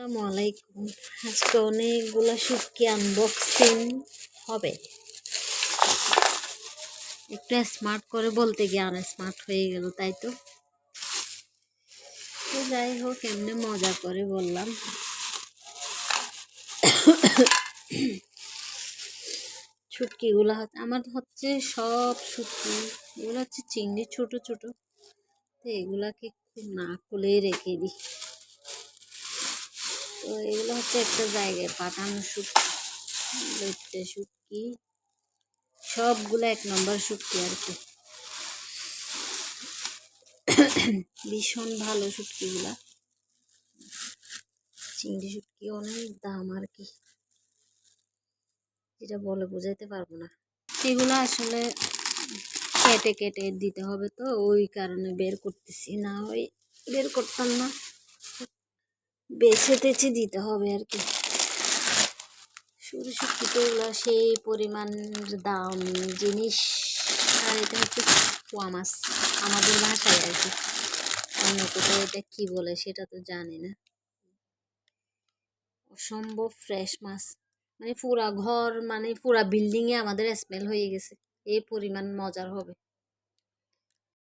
আসসালামু আলাইকুম। আজকে অনেকগুলা শুটকি আনবক্সিং হবে। একটু স্মার্ট করে বলতে গিয়ে আনস্মার্ট হয়ে গেল, তাই তো। যাই হোক, এমনি মজা করে বললাম। শুটকিগুলো আমার হচ্ছে সব শুটকি, এগুলো হচ্ছে চিংড়ি ছোট ছোট, তো এগুলাকে খুব না খুলেই রেখে দিই। তো এগুলো হচ্ছে একটা জায়গায় পাঠানো শুটকি, শুটকি সবগুলো 1 নম্বর শুটকি আর কি। ভীষণ ভালো শুটকিগুলা, চিংড়ি শুটকি অনেক দাম আর কি, যেটা বলে বোঝাইতে পারবো না। এগুলো আসলে কেটে কেটে দিতে হবে, তো ওই কারণে বের করতেছি, না ওই বের করতাম না, বেছে টেছে দিতে হবে আর কি। সরু শুটকিতে এগুলো সেই পরিমাণ দাম জিনিস। আর এটা হচ্ছে পোয়া মাছ আমাদের ভাষায় আর কি, অন্য কোথাও এটা কি বলে সেটা তো জানি না। অসম্ভব ফ্রেশ মাছ, মানে পুরা ঘর, মানে পুরা বিল্ডিং এ আমাদের স্মেল হয়ে গেছে, এই পরিমাণ মজার হবে।